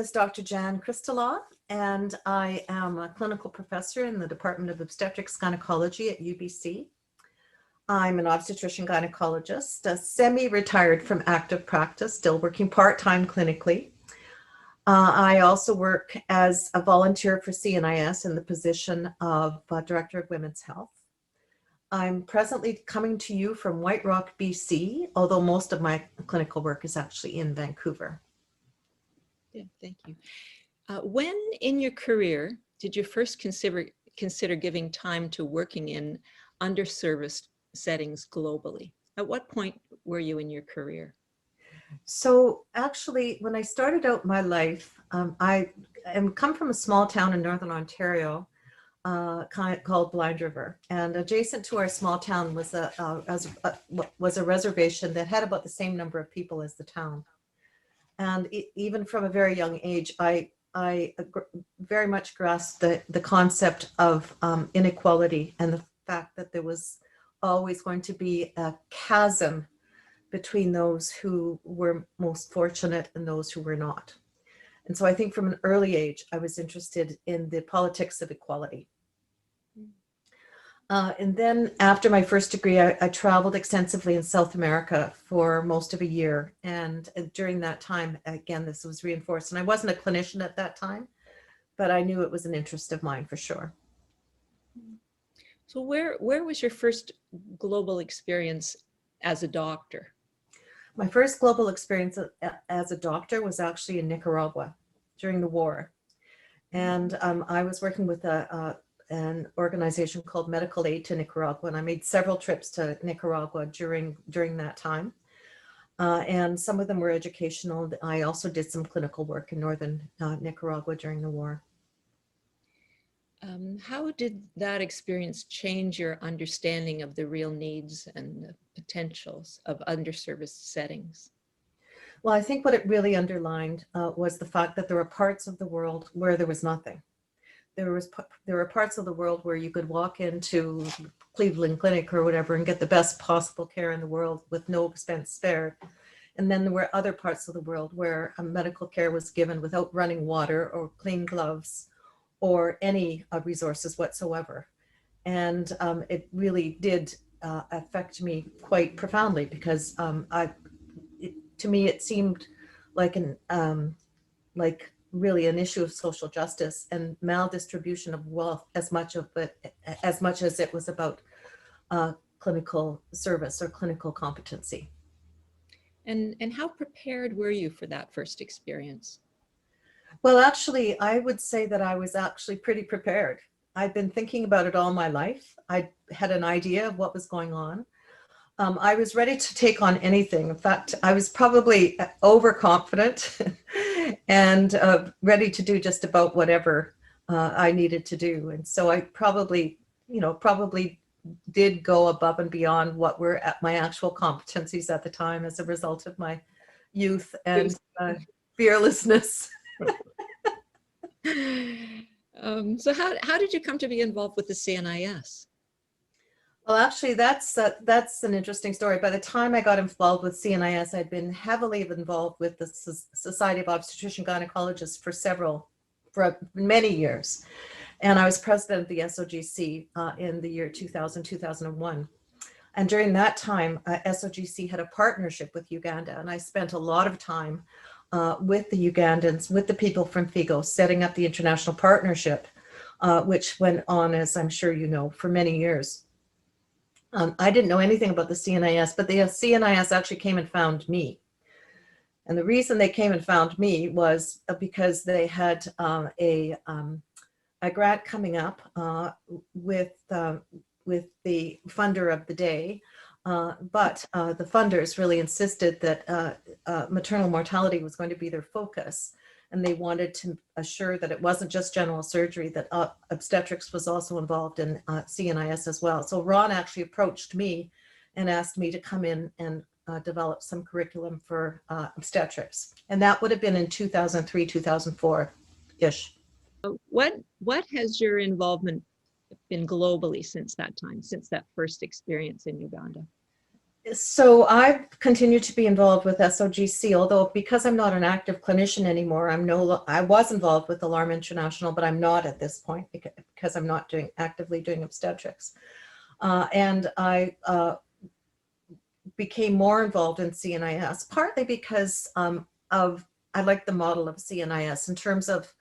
is Dr. Jan Christilaw, and I am a clinical professor in the Department of Obstetrics Gynecology at UBC. I'm an obstetrician gynecologist, semi-retired from active practice, still working part-time clinically. I also work as a volunteer for CNIS in the position of Director of Women's Health. I'm presently coming to you from White Rock, BC, although most of my clinical work is actually in Vancouver. Yeah, thank you. When in your career did you first consider giving time to working in underserviced settings globally? At what point were you in your career? So actually, when I started out my life, I come from a small town in Northern Ontario called Blind River, and adjacent to our small town was a reservation that had about the same number of people as the town. And even from a very young age, I very much grasped the concept of inequality and the fact that there was always going to be a chasm between those who were most fortunate and those who were not. And so I think from an early age, I was interested in the politics of equality. And then after my first degree, I traveled extensively in South America for most of a year. And during that time, again, this was reinforced. And I wasn't a clinician at that time, but I knew it was an interest of mine for sure. So where was your first global experience as a doctor? My first global experience as a doctor was actually in Nicaragua during the war. And I was working with an organization called Medical Aid to Nicaragua, and I made several trips to Nicaragua during that time. And some of them were educational. I also did some clinical work in northern Nicaragua during the war. How did that experience change your understanding of the real needs and the potentials of underserviced settings? Well, I think what it really underlined was the fact that there were parts of the world where there was nothing. There were parts of the world where you could walk into Cleveland Clinic or whatever and get the best possible care in the world with no expense spared. And then there were other parts of the world where medical care was given without running water or clean gloves or any resources whatsoever. And it really did affect me quite profoundly because to me, it seemed like really an issue of social justice and maldistribution of wealth as much as it was about clinical service or clinical competency. And how prepared were you for that first experience? Well, actually, I would say that I was actually pretty prepared. I'd been thinking about it all my life. I had an idea of what was going on. I was ready to take on anything. In fact, I was probably overconfident and ready to do just about whatever I needed to do. And so I probably did go above and beyond what were at my actual competencies at the time as a result of my youth and fearlessness. So how did you come to be involved with the CNIS? Well, actually, that's an interesting story. By the time I got involved with CNIS, I'd been heavily involved with the Society of Obstetrician Gynecologists for many years. And I was president of the SOGC in the year 2000, 2001. And during that time, SOGC had a partnership with Uganda. And I spent a lot of time with the Ugandans, with the people from FIGO, setting up the international partnership, which went on, as I'm sure you know, for many years. I didn't know anything about the CNIS, but the CNIS actually came and found me. And the reason they came and found me was because they had a grant coming up with the funder of the day. But the funders really insisted that maternal mortality was going to be their focus. And they wanted to assure that it wasn't just general surgery, that obstetrics was also involved in CNIS as well. So Ron actually approached me and asked me to come in and develop some curriculum for obstetrics. And that would have been in 2003, 2004-ish. What has your involvement been globally since that time, since that first experience in Uganda? So I've continued to be involved with SOGC, although because I'm not an active clinician anymore, I was involved with Alarm International, but I'm not at this point because I'm not actively doing obstetrics. And I became more involved in CNIS, partly because I like the model of CNIS in terms of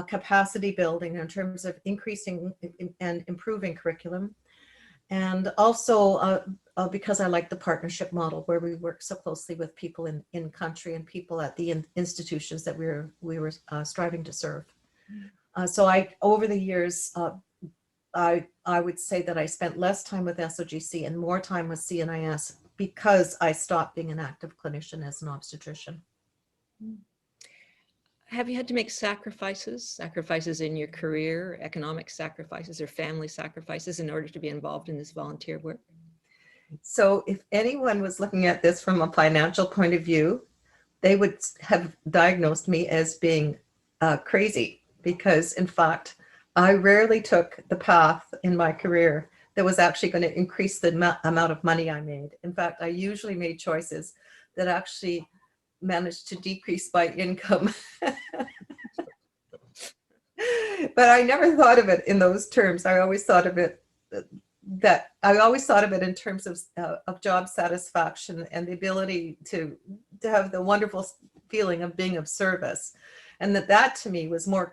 capacity building, in terms of increasing and improving curriculum. And also because I like the partnership model where we work so closely with people in country and people at the institutions that we were striving to serve. So over the years, I would say that I spent less time with SOGC and more time with CNIS because I stopped being an active clinician as an obstetrician. Have you had to make sacrifices in your career, economic sacrifices or family sacrifices in order to be involved in this volunteer work? So if anyone was looking at this from a financial point of view, they would have diagnosed me as being crazy because, in fact, I rarely took the path in my career that was actually going to increase the amount of money I made. In fact, I usually made choices that actually managed to decrease my income. But I never thought of it in those terms. I always thought of it in terms of job satisfaction and the ability to have the wonderful feeling of being of service, and that to me was more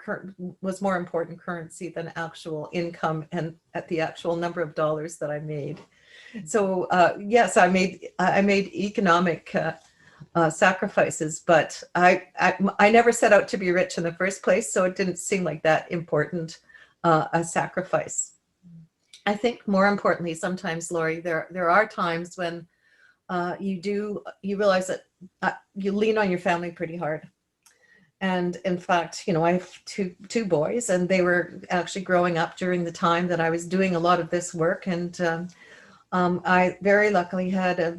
important currency than actual income and at the actual number of dollars that I made. So yes, I made economic sacrifices, but I never set out to be rich in the first place, so it didn't seem like that important a sacrifice. I think more importantly, sometimes, Lori, there are times when you realize that you lean on your family pretty hard. And in fact, I have two boys, and they were actually growing up during the time that I was doing a lot of this work. And I very luckily had a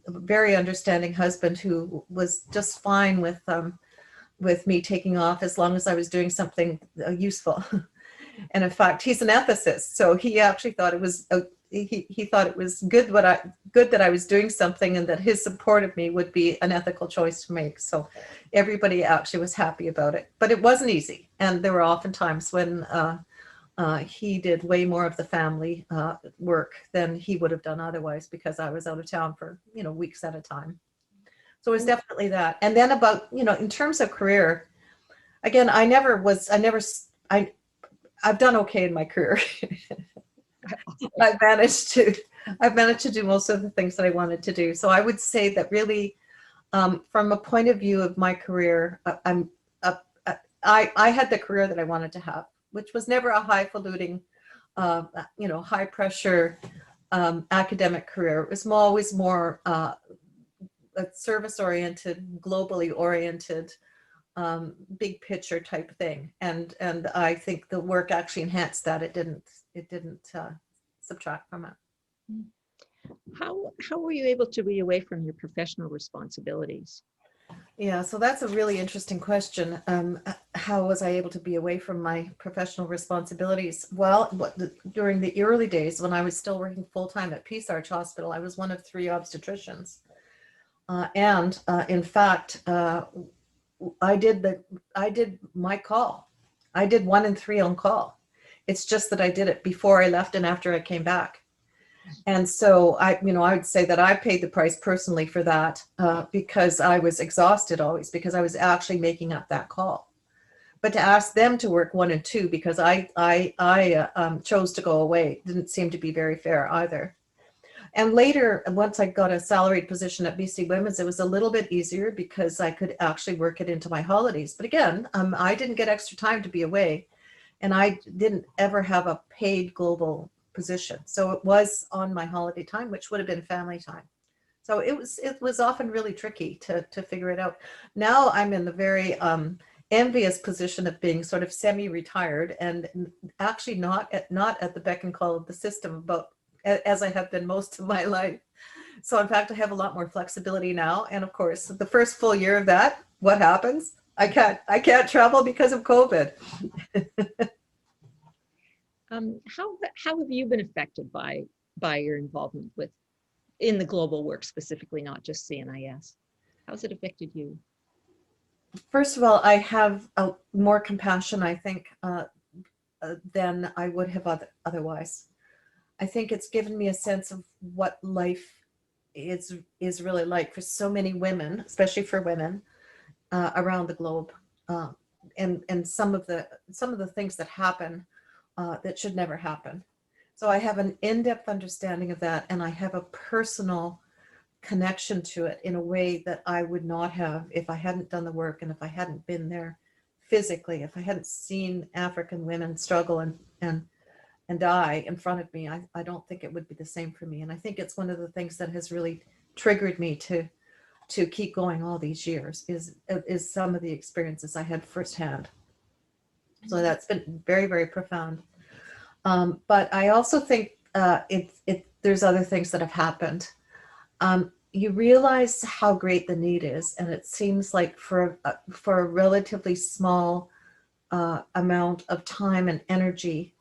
very understanding husband who was just fine with me taking off as long as I was doing something useful. And in fact, he's an ethicist, so he actually thought it was he thought it was good that I was doing something, and that his support of me would be an ethical choice to make. So everybody actually was happy about it, but it wasn't easy, and there were often times when he did way more of the family work than he would have done otherwise, because I was out of town for weeks at a time. So it was definitely that. And then about in terms of career, again, I've done okay in my career. I've managed to do most of the things that I wanted to do. So I would say that really, from a point of view of my career, I had the career that I wanted to have, which was never a highfalutin, high pressure academic career. It was always more a service oriented, globally oriented, big picture type thing, and I think the work actually enhanced that. It didn't subtract from it. How were you able to be away from your professional responsibilities? Yeah, so that's a really interesting question. How was I able to be away from my professional responsibilities? Well, during the early days when I was still working full-time at Peace Arch Hospital, I was one of 3 obstetricians, and in fact, I did my call. I did 1 in 3 on call. It's just that I did it before I left and after I came back. And so I would say that I paid the price personally for that, because I was exhausted always, because I was actually making up that call. But to ask them to work 1 and 2 because I chose to go away didn't seem to be very fair either. And later, once I got a salaried position at BC Women's, it was a little bit easier because I could actually work it into my holidays. But again, I didn't get extra time to be away, and I didn't ever have a paid global position. So it was on my holiday time, which would have been family time. So it was often really tricky to figure it out. Now I'm in the very envious position of being sort of semi-retired and actually not at the beck and call of the system, as I have been most of my life. So in fact, I have a lot more flexibility now. And of course, the first full year of that, what happens? I can't travel because of COVID. How have you been affected by your involvement with in the global work specifically, not just CNIS? How's it affected you? First of all, I have more compassion, I think, than I would have otherwise. I think it's given me a sense of what life is really like for so many women, especially for women around the globe, uh, and some of the things that happen that should never happen. So I have an in-depth understanding of that, and I have a personal connection to it in a way that I would not have if I hadn't done the work and if I hadn't been there physically, if I hadn't seen African women struggle and die in front of me. I don't think it would be the same for me. And I think it's one of the things that has really triggered me to keep going all these years is some of the experiences I had firsthand. So that's been very, very profound. But I also think there's other things that have happened. You realize how great the need is, and it seems like for a relatively small amount of time and energy,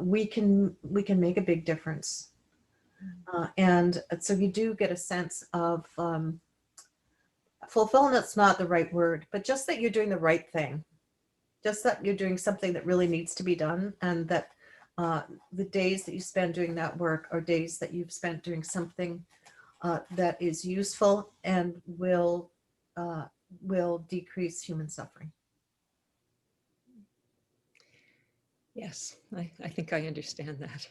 we can make a big difference. And so you do get a sense of fulfillment's not the right word, but just that you're doing the right thing, just that you're doing something that really needs to be done, and that the days that you spend doing that work are days that you've spent doing something that is useful and will decrease human suffering. Yes, I think I understand that.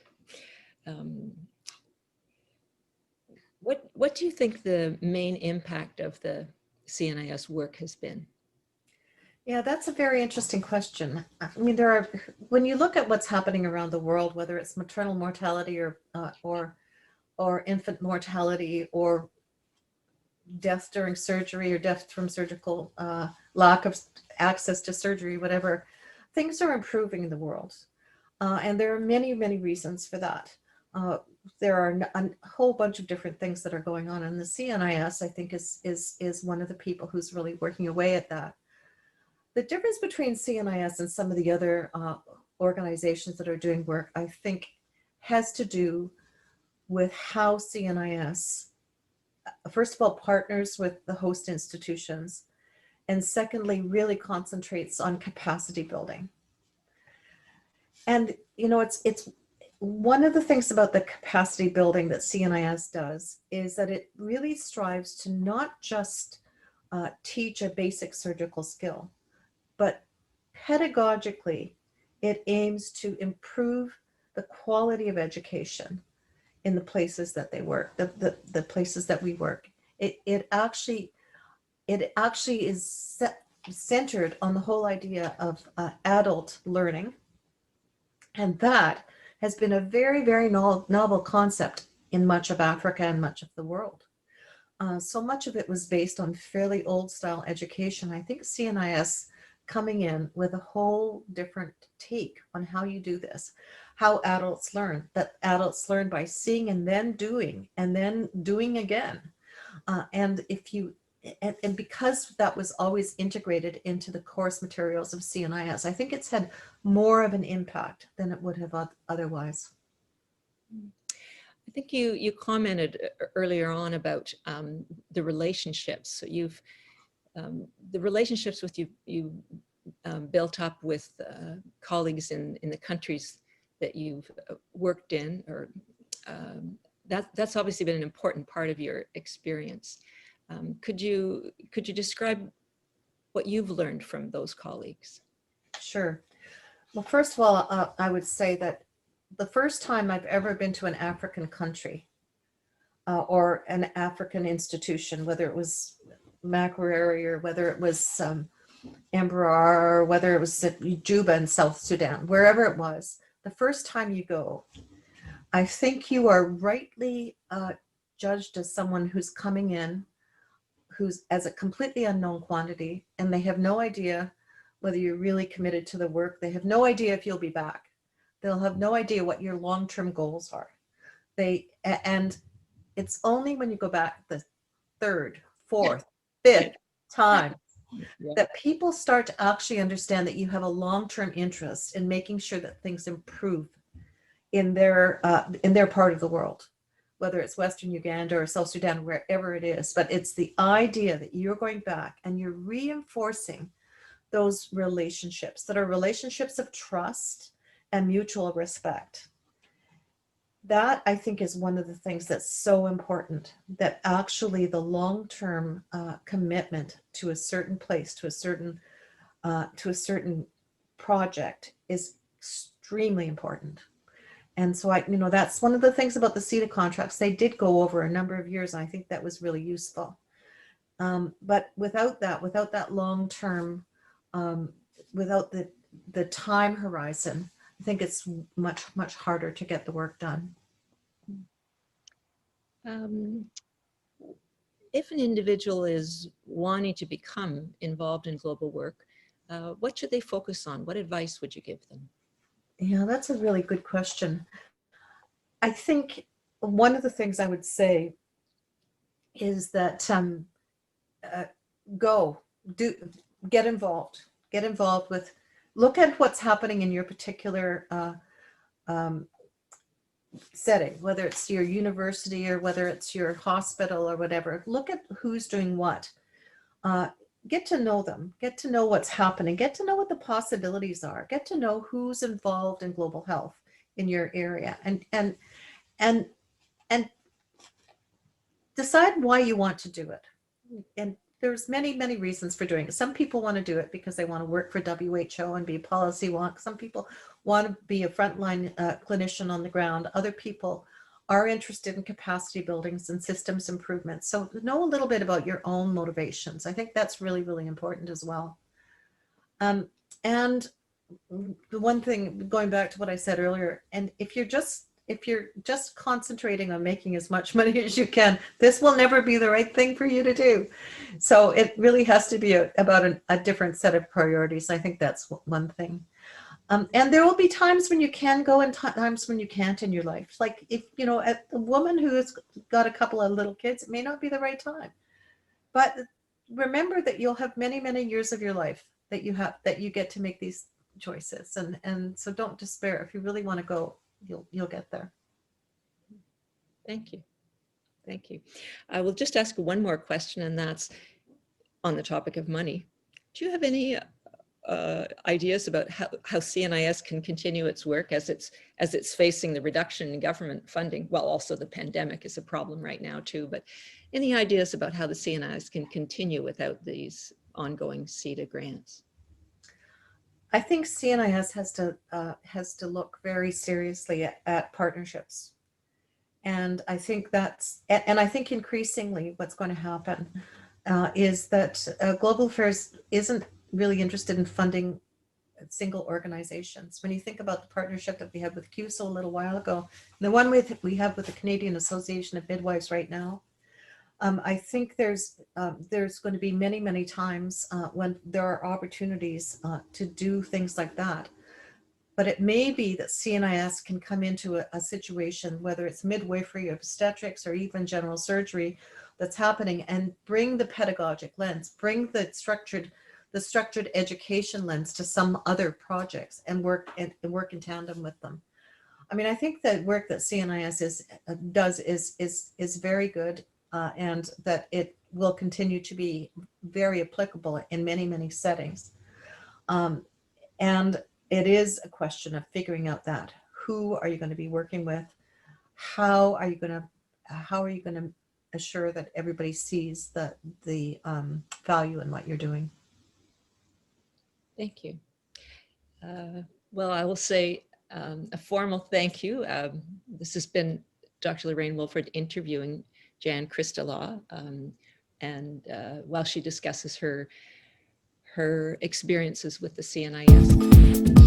What do you think the main impact of the CNIS work has been? Yeah, that's a very interesting question. I mean, when you look at what's happening around the world, whether it's maternal mortality or infant mortality or death during surgery or death from surgical lack of access to surgery, whatever, things are improving in the world. And there are many, many reasons for that. There are a whole bunch of different things that are going on. And the CNIS, I think, is one of the people who's really working away at that. The difference between CNIS and some of the other organizations that are doing work, I think, has to do with how CNIS, first of all, partners with the host institutions, and secondly, really concentrates on capacity building. And, you know, it's one of the things about the capacity building that CNIS does is that it really strives to not just teach a basic surgical skill, but pedagogically, it aims to improve the quality of education in the places that they work, the places that we work. It actually is centered on the whole idea of adult learning. And that has been a very, very novel concept in much of Africa and much of the world. So much of it was based on fairly old style education. I think CNIS coming in with a whole different take on how you do this, how adults learn, that adults learn by seeing and then doing again. And because that was always integrated into the course materials of CNIS, I think it's had more of an impact than it would have otherwise. I think you commented earlier on about the relationships. So the relationships with you built up with colleagues in the countries that you've worked in, or that's obviously been an important part of your experience. Could you describe what you've learned from those colleagues? Sure. Well, first of all, I would say that the first time I've ever been to an African country or an African institution, whether it was Makerere or whether it was Embarrar or whether it was Juba in South Sudan, wherever it was, the first time you go, I think you are rightly judged as someone who's coming in, who's as a completely unknown quantity, and they have no idea whether you're really committed to the work. They have no idea if you'll be back. They'll have no idea what your long-term goals are. And it's only when you go back the third, fourth, fifth time that people start to actually understand that you have a long-term interest in making sure that things improve in their part of the world. whether it's Western Uganda or South Sudan, wherever it is. But it's the idea that you're going back and you're reinforcing those relationships that are relationships of trust and mutual respect. That, I think, is one of the things that's so important, that actually the long-term commitment to a certain place, to a certain project is extremely important. And so that's one of the things about the CETA contracts. They did go over a number of years, and I think that was really useful. But without that long-term, without the time horizon, I think it's much, much harder to get the work done. If an individual is wanting to become involved in global work, what should they focus on? What advice would you give them? Yeah, that's a really good question. I think one of the things I would say is that get involved with, look at what's happening in your particular setting, whether it's your university or whether it's your hospital or whatever. Look at who's doing what. Get to know them, get to know what's happening, get to know what the possibilities are, get to know who's involved in global health in your area, and decide why you want to do it. And there's many, many reasons for doing it. Some people want to do it because they want to work for WHO and be a policy wonk. Some people want to be a frontline clinician on the ground. Other people are interested in capacity buildings and systems improvements. So know a little bit about your own motivations. I think that's really, really important as well. And the one thing, going back to what I said earlier, and if you're just concentrating on making as much money as you can, this will never be the right thing for you to do. So it really has to be about a different set of priorities. I think that's one thing. And there will be times when you can go and times when you can't in your life. Like if, a woman who has got a couple of little kids, it may not be the right time. But remember that you'll have many, many years of your life that you get to make these choices. And so don't despair. If you really want to go, you'll get there. Thank you. Thank you. I will just ask one more question, and that's on the topic of money. Do you have any ideas about how CNIS can continue its work as it's facing the reduction in government funding? Well, also the pandemic is a problem right now too, but any ideas about how the CNIS can continue without these ongoing CETA grants? I think CNIS has to look very seriously at partnerships. And I think I think increasingly what's going to happen is that Global Affairs isn't really interested in funding single organizations. When you think about the partnership that we had with CUSO a little while ago, the one we have with the Canadian Association of Midwives right now, I think there's going to be many, many times when there are opportunities to do things like that. But it may be that CNIS can come into a situation, whether it's midwifery, obstetrics, or even general surgery that's happening, and bring the pedagogic lens, bring the structured education lens to some other projects and work in tandem with them. I mean, I think the work that CNIS does is very good, and that it will continue to be very applicable in many, many settings. And it is a question of figuring out that who are you going to be working with, how are you going to assure that everybody sees the value in what you're doing. Thank you. Well, I will say a formal thank you. This has been Dr. Lorraine Woolford interviewing Jan Christilaw, and while she discusses her experiences with the CNIS.